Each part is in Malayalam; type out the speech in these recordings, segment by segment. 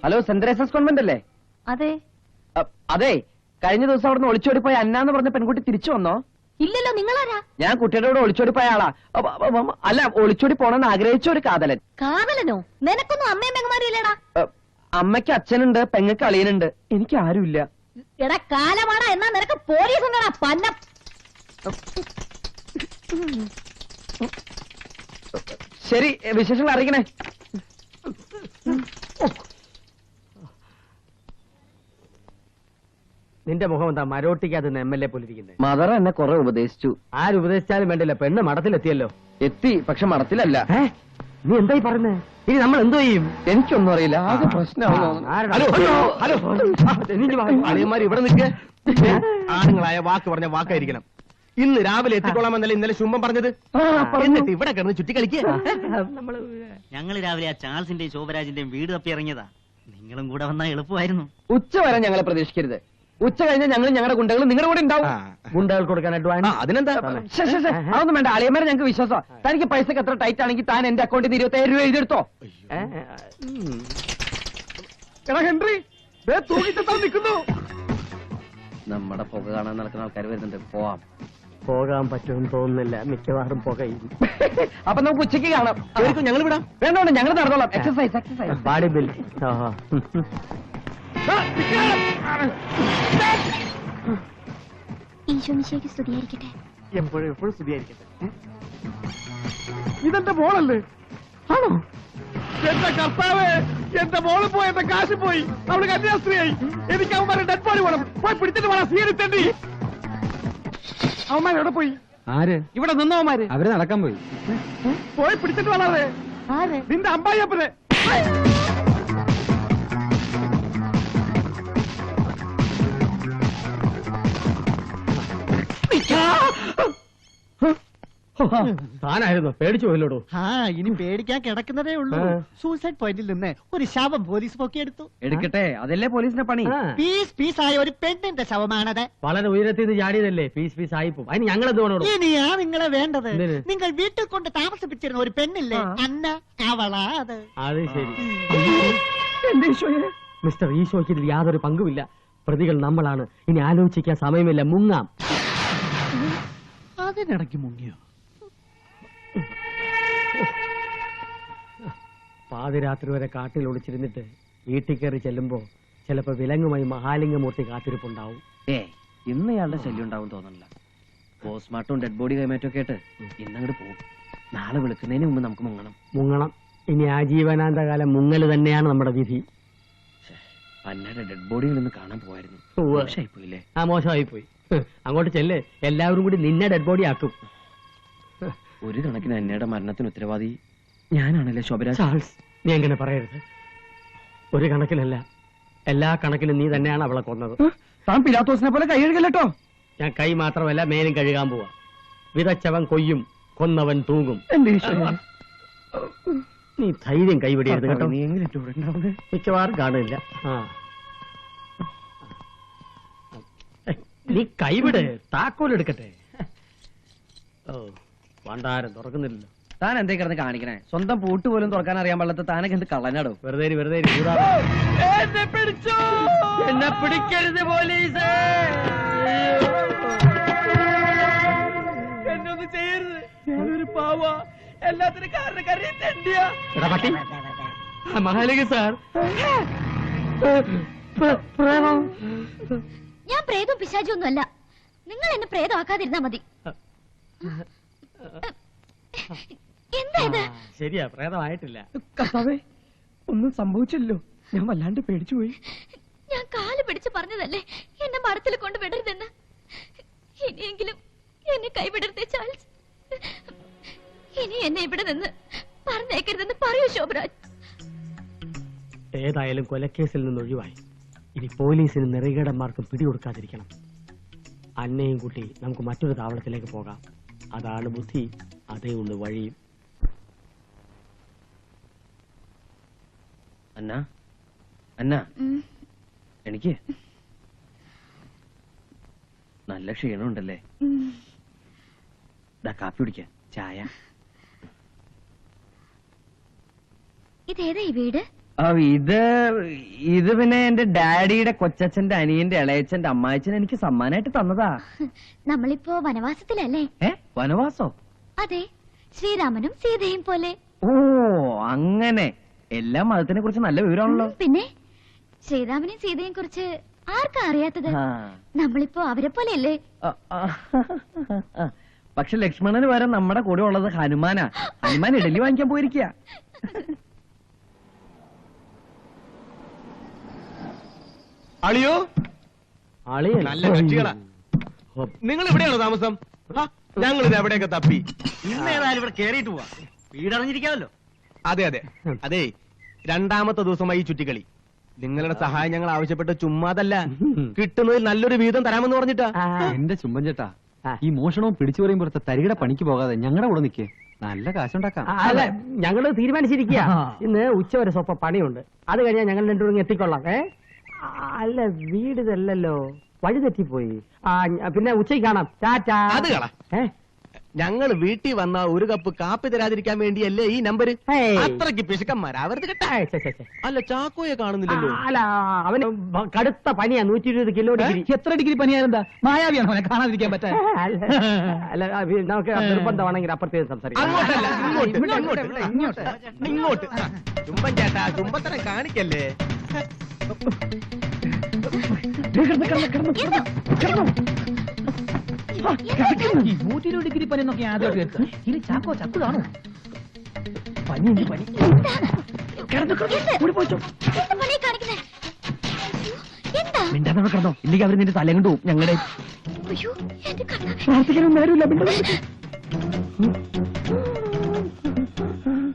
ഹലോ സെന്റ് തെരേസാസ് കോൺവെന്റ് അല്ലേ? അതെ. അതെ, കഴിഞ്ഞ ദിവസം അവിടുന്ന് ഒളിച്ചോടിപ്പോയ അന്നാന്ന് പറഞ്ഞ പെൺകുട്ടി തിരിച്ചു വന്നോ? ഇല്ലല്ലോ. നിങ്ങളാരാ? ഞാൻ കുട്ടിയുടെ കൂടെ ഒളിച്ചോടിപ്പോയ ആളാ. അല്ല, ഒളിച്ചോടി പോണെന്ന് ആഗ്രഹിച്ച ഒരു കാതലൻ. കാതലനോ? നിനക്കൊന്നും അമ്മയും പെങ്ങന്മാരില്ലേടാ? അമ്മയ്ക്ക് അച്ഛനുണ്ട്, പെങ്ങക്ക് അളിയനുണ്ട്, എനിക്ക് ആരുമില്ല. എടാ കാലമാടാ, എന്നാ നിനക്ക് പോലീസ് ഉണ്ടടാ പന്നം. ശരി, വിശേഷങ്ങൾ അറിയിക്കണേ. നിന്റെ മുഖം എന്താ മരോട്ടിക്കകത്ത് MLA പോലിരിക്കുന്നത്? മദർ എന്നെ കുറെ ഉപദേശിച്ചു. ആരുപദേശിച്ചാലും വേണ്ടില്ല, പെണ്ണ് മഠത്തിലെത്തിയല്ലോ. എത്തി, പക്ഷെ മടത്തിലല്ല. നീ എന്തായി പറഞ്ഞേ? ഇനി നമ്മൾ എന്തോ ചെയ്യും? എനിക്കൊന്നും അറിയില്ല, ആകെ പ്രശ്നമാണോ? അളിയന്മാർ ഇവിടെ നിൽക്കുക. ആണുങ്ങളായ വാക്ക് പറഞ്ഞ വാക്കായിരിക്കണം. ഇന്ന് രാവിലെ എത്തിക്കൊള്ളാമെന്നല്ലേ ഇന്നലെ ശുംഭം പറഞ്ഞത്? എന്നിട്ട് ഇവിടെ കിടന്ന് ചുറ്റിക്കളിക്കുക. ഞങ്ങൾ രാവിലെ ആ ചാൾസിന്റെയും ശോഭരാജിന്റെയും വീട് തപ്പി ഇറങ്ങിയതാ. നിങ്ങളും കൂടെ വന്നാൽ എളുപ്പമായിരുന്നു. ഉച്ച വരെ ഞങ്ങളെ പ്രതീക്ഷിക്കരുത്. ഉച്ച കഴിഞ്ഞാൽ ഞങ്ങൾ ഞങ്ങളുടെ ഗുണ്ടകൾ നിങ്ങളുടെ കൂടെ ഉണ്ടാവും. ഗുണ്ടകൾ കൊടുക്കാൻ അഡ്വാൻസ് അതിനെന്താ? അതൊന്നും വേണ്ട, അളിയന്മാരെ ഞങ്ങൾക്ക് വിശ്വാസം. തനിക്ക് പൈസക്ക് എത്ര ടൈറ്റ് ആണെങ്കിൽ താൻ എന്റെ അക്കൗണ്ടിൽ നിന്ന് 27 രൂപ എഴുതിയെടുത്തോ. ഹെൻറി നിൽക്കുന്നു. നമ്മുടെ പുക കാണാൻ നടക്കുന്ന ആൾക്കാർ വരുന്നുണ്ട്, പോവാം. പോകാൻ പറ്റുമെന്ന് തോന്നുന്നില്ല, മിക്കവാറും പുകയും. അപ്പൊ നമുക്ക് ഉച്ചയ്ക്ക് കാണാം. ഞങ്ങൾ വിടാം. വേണ്ട, ഞങ്ങൾ നടന്നോളാം. Exercise body build. ഈശോമിശിഹായ്ക്ക് സ്തുതിയായിരിക്കട്ടെ. എപ്പോഴും സ്തുതിയായിരിക്കട്ടെ. ഇതെന്റെ മോളല്ലേ? ആണോ? എന്റെ കർത്താവേ, എന്റെ മോള് പോയി, എന്റെ കാശ് പോയി, അവള് കന്യാസ്ത്രീയായി. എനിക്ക് അവന്മാരെ ഡെഡ് ബോഡി വേണം. പോയി പിടിച്ചിട്ട് വേണം സ്വീകരിച്ചേണ്ടി. അവന്മാരെവിടെ പോയി? ആര്? ഇവിടെ നിന്നവന്മാര്. അവര് നടക്കാൻ പോയി. പോയി പിടിച്ചിട്ട് വേണേ. നിന്റെ അമ്പായിയപ്പനെ. താനായിരുന്നു, പേടിച്ചു പോയില്ലോടൂ. ഇനി പേടിക്കാൻ കിടക്കുന്നതേ ഉള്ളൂ. സൂസൈഡ് പോയിന്റിൽ നിന്ന് ഒരു ശവം പോലീസ് പൊക്കിയെടുത്തു. എടുക്കട്ടെ, അതല്ലേ പോലീസിന്റെ പണി. പീസായ ഒരു പെണ്ണിന്റെ ശവമാണത്. വളരെ ഉയരത്തിൽ നിന്ന് ചാടിയതല്ലേ, പീസ് ആയിപ്പോ. അതിന് ഞങ്ങൾ എന്ത് വേണോ? ഇനിയാ നിങ്ങളെ വേണ്ടത്. നിങ്ങൾ വീട്ടിൽ കൊണ്ട് താമസിപ്പിച്ചിരുന്ന ഒരു പെണ്ണില്ലേ, അന്ന, അവളാ അത്. അത് ശരി. മിസ്റ്റർ ഈശോയ്ക്ക് ഇതിൽ യാതൊരു പങ്കുമില്ല. പ്രതികൾ നമ്മളാണ്. ഇനി ആലോചിക്കാൻ സമയമില്ല, മുങ്ങാം. അതിനിടയ്ക്ക് മുങ്ങിയോ? പാതിരാത്രി വരെ കാട്ടിൽ ഒളിച്ചിരുന്നിട്ട് വീട്ടിൽ കയറി ചെല്ലുമ്പോ ചിലപ്പോ വിലങ്ങുമായി മഹാലിംഗമൂർത്തി കാത്തിരിപ്പുണ്ടാവും. ഇന്ന് ഇയാളുടെ ശല്യം ഉണ്ടാവും തോന്നുന്നില്ല. പോസ്റ്റ്മോർട്ടം ഡെഡ് ബോഡി കൈമാറ്റം ഒക്കെ ആയിട്ട് ഇന്നങ്ങോട്ട് പോകും. നാളെ വിളിക്കുന്നതിന് മുമ്പ് നമുക്ക് മുങ്ങണം. ഇനി ആജീവനാന്തകാലം മുങ്ങല് തന്നെയാണ് നമ്മുടെ വിധി. അന്നയുടെ ഡെഡ് ബോഡിയിൽ നിന്ന് കാണാൻ പോവായിരുന്നു. മോശമായിപ്പോയില്ലേ? മോശമായി പോയി. അങ്ങോട്ട് ചെല്ല്, എല്ലാവരും കൂടി നിന്നെ ഡെഡ് ബോഡി ആക്കും. ഒരു കണക്കിന് അന്നയുടെ മരണത്തിന് ഉത്തരവാദി ഞാനാണല്ലേ ശോഭരാജ്? ചാൾസ്, നീ എങ്ങനെ പറയരുത്. ഒരു കണക്കിലല്ല, എല്ലാ കണക്കിലും നീ തന്നെയാണ് അവളെ കൊന്നത്. താൻ പിലാത്തോസിനെ പോലെ കൈ കഴുകല്ലോ. ഞാൻ കൈ മാത്രമല്ല, മേലും കഴുകാൻ പോവാ. വിതച്ചവൻ കൊയ്യും, കൊന്നവൻ തൂങ്ങും. നീ ധൈര്യം കൈവിടിയരുത് കേട്ടോ. നീ എങ്ങനെ മിക്കവാറും കാണില്ല. നീ കൈവിട്, താക്കോലെടുക്കട്ടെ. പണ്ടാരം തുറക്കുന്നില്ലല്ലോ. താൻ എന്തേ കിടന്ന് കാണിക്കണേ? സ്വന്തം പൂട്ട് പോലും തുറക്കാൻ അറിയാൻ പാടില്ലാത്ത താനൊക്കെ എന്ത് കള്ളനാടോ? വെറുതെ എന്നെ പിടിക്കരുത് പോലീസ്, എന്നൊന്നും ചെയ്യരുത്. ഞാനൊരു പാവ, എല്ലാത്തിനും കാരണക്കാരി മഹാലിംഗ സാർ. ഞാൻ പ്രേതവും പിശാചൊന്നും അല്ല. നിങ്ങൾ എന്നെ പ്രേതമാക്കാതിരുന്നാ മതി. എന്താ ഇത്? ശരിയാ, പ്രേതമായിട്ടില്ല. കർത്താവേ, ഒന്നും സംഭവിച്ചില്ലല്ലോ. ഞാൻ വല്ലാണ്ട് പേടിച്ചുപോയി. ഞാൻ കാല് പിടിച്ച് പറഞ്ഞതല്ലേ എന്നെ മരത്തിൽ കൊണ്ട് വിടരുതെന്ന്. ഇനിയെങ്കിലും എന്നെ കൈവിടരുതേ ചാൾസ്. ഇനി എന്നെ ഇവിടെ നിന്ന് പറഞ്ഞേക്കരുതെന്ന് പറയൂ ശോഭരാജ്. ഏതായാലും കൊലക്കേസിൽ നിന്ന് ഒഴിവായി. ഇനി പോലീസിന് നെറികേടന്മാർക്ക് പിടികൊടുക്കാതിരിക്കണം. അന്നയും കൂട്ടി നമുക്ക് മറ്റൊരു താവളത്തിലേക്ക് പോകാം. അതാണ് ബുദ്ധി, അതേ ഉള്ളു വഴിയും. അന്ന, എനിക്ക് നല്ല ക്ഷീണമുണ്ടല്ലേ? കാപ്പി കുടിക്കാം, ചായ. ഇതേതാ ഈ വീട്? ഇത് പിന്നെ എന്റെ ഡാഡിയുടെ കൊച്ചച്ഛന്റെ അനിയന്റെ ഇളയച്ഛന്റെ അമ്മായച്ഛൻ എനിക്ക് സമ്മാനമായിട്ട് തന്നതാ. നമ്മളിപ്പോ വനവാസത്തിലല്ലേ? വനവാസോ? അതെ, ശ്രീരാമനും സീതയും പോലെ. ഓ അങ്ങനെ. എല്ലാ മതത്തിനെ കുറിച്ച് നല്ല വിവരമാണല്ലോ. പിന്നെ ശ്രീരാമനെയും സീതയും കുറിച്ച് ആർക്കാ അറിയാത്തത്? നമ്മളിപ്പോ അവരെ പോലെയല്ലേ? പക്ഷെ ലക്ഷ്മണന് വരെ നമ്മുടെ കൂടെ ഉള്ളത് ഹനുമാനാ. ഹനുമാൻ ഇഡലി വാങ്ങിക്കാൻ പോയിരിക്കുക. അളിയോ, അളിയൻ നല്ല കക്ഷികളാ. നിങ്ങൾ എവിടെയാണോ താമസം? ഞങ്ങൾ ഇത് എവിടെയൊക്കെ തപ്പി. ഇന്നേതായാലും ഇവിടെ കേറിയിട്ട് പോവാ. വീടറിഞ്ഞിരിക്കാമല്ലോ. അതെ അതെ അതെ, രണ്ടാമത്തെ ദിവസമായി ഈ ചുറ്റിക്കളി. നിങ്ങളുടെ സഹായം ഞങ്ങൾ ആവശ്യപ്പെട്ട് ചുമ്മാതല്ല, കിട്ടുന്നതിൽ നല്ലൊരു വീതം തരാമെന്ന് പറഞ്ഞിട്ടാ. എന്റെ ചുമ്പൻ ചേട്ടാ, ഈ മോഷണവും പിടിച്ചു പറയുമ്പോഴത്തെ തരികിട പണിക്ക് പോകാതെ ഞങ്ങളുടെ കൂടെ നിൽക്കേ, നല്ല കാശുണ്ടാക്കാം. അല്ല, ഞങ്ങള് തീരുമാനിച്ചിരിക്കുക. ഇന്ന് ഉച്ചവരെ സ്വപ്പ പണിയുണ്ട്. അത് കഴിഞ്ഞാൽ ഞങ്ങൾ രണ്ടുപേരും എത്തിക്കൊള്ളാം. അല്ല, വീട് ഇതല്ലല്ലോ, വഴി തെറ്റിപ്പോയി. പിന്നെ ഉച്ചയ്ക്ക് കാണാം. ടാറ്റാ. അത് കള. ഞങ്ങൾ വീട്ടിൽ വന്ന ഒരു കപ്പ് കാപ്പി തരാതിരിക്കാൻ വേണ്ടിയല്ലേ ഈ നമ്പര്? അത്രയ്ക്ക് പിശുക്കന്മാരാവരുത് കേട്ടാ. അല്ല, ചാക്കോയെ കാണുന്നില്ലല്ലോ. അല്ല, അവന് കടുത്ത പനിയാ, 120 കിലോ ഡിഗ്രി. എത്ര ഡിഗ്രി പനിയായിരുന്നാ? മായാവിയാണോ അവനെ കാണാതിരിക്കാൻ പറ്റാ? അല്ല, നമുക്ക് നിർബന്ധമാണെങ്കിൽ അപ്പുറത്തേക്ക് സംസാരിക്കാം. അങ്ങോട്ടല്ല, ഇങ്ങോട്ട്. ചുംബൻ ചേട്ടാ, ചുംബത്തരം കാണിക്കല്ലേ. ഈ 120 ഡിഗ്രി പനി എന്നൊക്കെ ആദ്യമായിട്ട് കേൾക്കുക. ഇനി ചാക്കോ ചത്തു കാണും. പനി പനി മിണ്ടാതെ കിടന്നോ, ഇല്ലെങ്കിൽ അവര് നിന്റെ തലയും കൊണ്ട് പോകും. ഞങ്ങളുടെ പ്രാർത്ഥിക്കാനൊന്നും നേരമില്ല.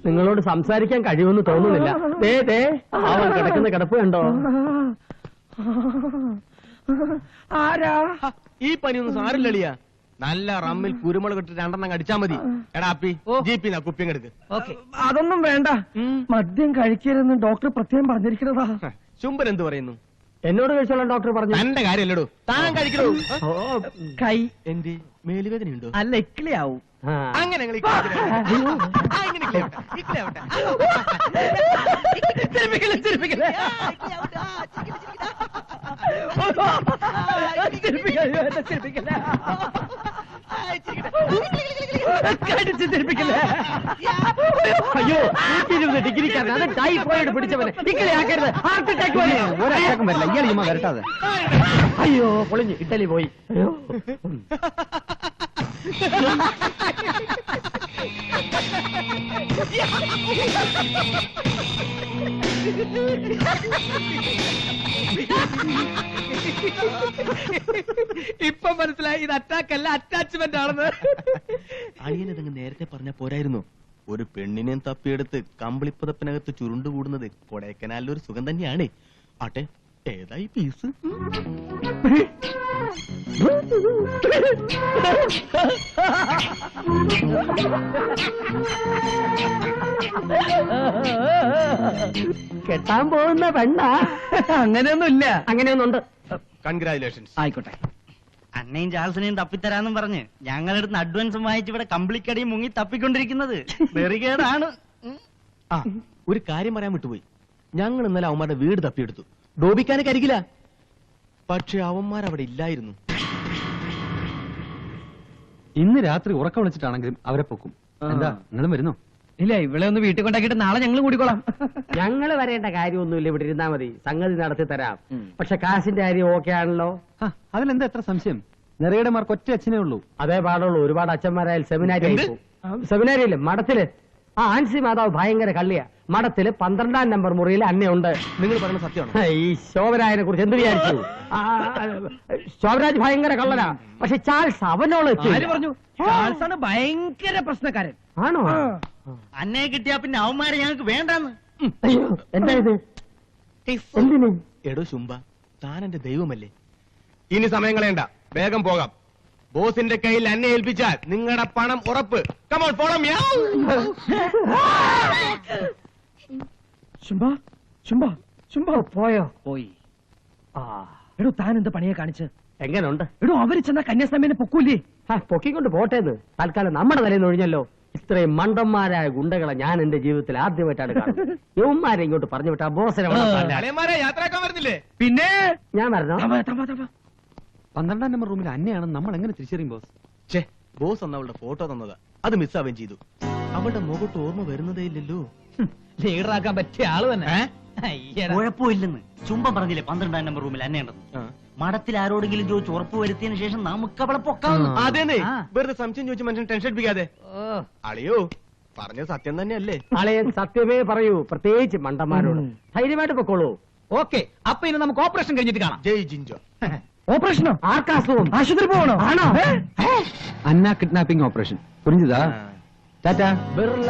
നിങ്ങളോട് സംസാരിക്കാൻ കഴിയുമെന്ന് തോന്നുന്നില്ല. അവൻ കിടക്കുന്ന കിടപ്പ് കണ്ടോ? ആരാ? ഈ പനിയൊന്നും സാരില്ലളിയാ. നല്ല റമ്മിൽ കുരുമുളക് ഇട്ട് 2 എണ്ണം കടിച്ചാ മതി. എടാ അപ്പി, ജീപ്പിന്നാ കുപ്പിയും എടുക്ക്. അതൊന്നും വേണ്ട. മദ്യം കഴിക്കരുതെന്ന് ഡോക്ടർ പ്രത്യേകം പറഞ്ഞിരിക്കുന്നതാ. ചുംബൻ എന്ത് പറയുന്നു? എന്നോട് കഴിച്ചോളാം ഡോക്ടർ പറഞ്ഞു. എന്റെ കാര്യല്ലടോ, താൻ കഴിക്കണോ? കൈ എന്ത് മേലുവേദനയുണ്ടോ? അല്ല, ഇക്ലിയാവും. അങ്ങനെ അയ്യോ, 120 ഡിഗ്രിക്കാരൻ, അത് ടൈഫോയിഡ് പിടിച്ചവന്. ഇക്കളിയാക്കരുത്, ഹാർട്ട് അറ്റാക്ക് ഒരാൾക്കും വരില്ല. ഇയാൾ ചുമ്മാ വരട്ടാതെ. അയ്യോ, പൊളിഞ്ഞു, ഇറ്റലി പോയി. ഇപ്പൊ മനസ്സിലായി, ഇത് അറ്റാക്ക് അല്ല, അറ്റാച്ച്മെന്റ് ആണെന്ന്. അയ്യനതങ്ങ് നേരത്തെ പറഞ്ഞ പോരായിരുന്നു. ഒരു പെണ്ണിനെയും തപ്പിയെടുത്ത് കമ്പിളിപ്പതപ്പിനകത്ത് ചുരുണ്ടുകൂടുന്നത് കൊടൈക്കനാലിലൊരു സുഖം തന്നെയാണ്. ആട്ടെ, ഏതായി പീസ്? കെട്ടാൻ പോകുന്ന പെണ്ണ? അങ്ങനെയൊന്നുമില്ല. അങ്ങനെയൊന്നുണ്ട്. കൺഗ്രാജുലേഷൻസ്. ആയിക്കോട്ടെ. അന്നയും ചാൾസിനെയും തപ്പിത്തരാന്നും പറഞ്ഞ് ഞങ്ങളെടുത്ത് അഡ്വാൻസും വാങ്ങിച്ച് ഇവിടെ കമ്പിളിക്കടിയും മുങ്ങി തപ്പിക്കൊണ്ടിരിക്കുന്നത് വെറുകേടാണ്. ആ, ഒരു കാര്യം പറയാൻ വിട്ടുപോയി. ഞങ്ങൾ ഇന്നലെ അവന്മാരുടെ വീട് തപ്പിയെടുത്തു. ഡോബിക്കാനെ കരികില്ല, പക്ഷെ അവന്മാരവിടെ ഇല്ലായിരുന്നു. ഇന്ന് രാത്രി ഉറക്കം വിളിച്ചിട്ടാണെങ്കിലും അവരെ പൊക്കും. എന്താ, നിങ്ങളും വരുന്നോ? ഇല്ല, ഇവിടെ ഒന്ന് വീട്ടിൽ കൊണ്ടാക്കിയിട്ട് നാളെ ഞങ്ങൾ കൂടിക്കോളാം. ഞങ്ങള് വരേണ്ട കാര്യമൊന്നുമില്ല, ഇവിടെ ഇരുന്നാ മതി. സംഗതി നടത്തി തരാം. പക്ഷെ കാശിന്റെ കാര്യം ഓക്കെ ആണല്ലോ? അതിലെന്താ എത്ര സംശയം? നിറയുടെമാർക്ക് ഒറ്റ അച്ഛനേ ഉള്ളൂ. അതേ പാടുള്ളൂ. ഒരുപാട് അച്ഛന്മാരായാലും സെമിനാരി സെമിനാരിയില്ലേ, മഠത്തില് ആൻസി മാതാവ് ഭയങ്കര കള്ളിയാ. മഠത്തില് 12ാം നമ്പർ മുറിയിൽ അന്നയുണ്ട്. നിങ്ങൾ പറയുന്നത് സത്യമാണോ? ഈ ശോഭരാജിനെ കുറിച്ച് എന്ത് വിചാരിച്ചു? ശോഭരാജ് ഭയങ്കര കള്ളനാ. പക്ഷെ ചാൾസ് അവനോട് പറഞ്ഞു, ചാൾസാണ് ഭയങ്കര പ്രശ്നക്കാരൻ. ആണോ? അന്നയെ കിട്ടിയാ പിന്നെ അവന്മാരെ ഞങ്ങൾക്ക് വേണ്ടെന്ന്. അയ്യോ, എന്താ ഇത്? എന്തിന്? എടോ ശുംഭ, താൻ എന്റെ ദൈവമല്ലേ. ഇനി സമയം കളയണ്ട, വേഗം പോകാം. ബോസിന്റെ കയ്യിൽ എന്നെ ഏൽപ്പിച്ചാൽ നിങ്ങളുടെ പണം ഉറപ്പ്. Come on, follow me. ശുംഭ, ശുംഭ, ശുംഭ പോയോ? പോയി. എടോ, താൻ എന്ത് പണിയെ കാണിച്ച്? എങ്ങനുണ്ട്? എടോ, അവര് ചെന്ന കന്യാസ്വാമിനെ പൊക്കൂല്ലേ? പൊക്കിക്കൊണ്ട് പോട്ടേന്ന്. തൽക്കാലം നമ്മുടെ തലേന്ന് ഒഴിഞ്ഞല്ലോ. ഇത്രയും മണ്ടന്മാരായ ഗുണ്ടകളെ ഞാൻ എന്റെ ജീവിതത്തിൽ ആദ്യമായിട്ടാണ് കാണുന്നത്. യവന്മാരെ ഇങ്ങോട്ട് പറഞ്ഞു വിട്ടാ ബോസിനെ അളിയന്മാരെ യാത്രയാക്കാൻ വരുന്നില്ലേ? പിന്നെ ഞാൻ വരണോ? 12 നമ്പർ റൂമിൽ അന്നയാണെന്ന് നമ്മൾ എങ്ങനെ തിരിച്ചറിയും ബോസ്? ഛേ, ബോസ് അന്ന് അവളുടെ ഫോട്ടോ തന്നതാ, അത് മിസ്സാവുകയും ചെയ്തു. അവളുടെ മുഖത്ത് ഓർമ്മ വരുന്നതേ ഇല്ലല്ലോ. ലീഡറാക്കാൻ പറ്റിയ ആള് തന്നെ. അയ്യടാ. കുഴപ്പമില്ലെന്ന് ചുംബം പറഞ്ഞില്ലേ 12 നമ്പർ റൂമിൽ അന്നേണ്ടെന്ന്. മഠത്തിൽ ആരോടെങ്കിലും ചോദിച്ച് ഉറപ്പ് വരുത്തിയതിനു ശേഷം നമുക്ക് അവളെ പൊക്കാം. അതേന്നെ, ആ. വെറുതെ സംശയം ചോദിച്ച് മനുഷ്യൻ ടെൻഷൻ അടിപ്പിക്കാതെ. ഓ, അളിയോ, പറഞ്ഞത് സത്യം തന്നെയല്ലേ? അളയൻ സത്യമേ പറയൂ, പ്രത്യേകിച്ച് മണ്ടന്മാരോട്. ധൈര്യമായിട്ട് പൊക്കോളൂ. ഓക്കെ. അപ്പൊ ഇനി നമുക്ക് ഓപ്പറേഷൻ കഴിഞ്ഞിട്ട് കാണാം. ജയ് ജിഞ്ചോ. ഓപ്പറേഷനോ? ആർക്കാസുഖം? ആശുപത്രി പോകണോ? ആണോ? അന്ന കിഡ്നാപ്പിംഗ് ഓപ്പറേഷൻ പുരിഞ്ചതാ. ടാറ്റാ. ബിർള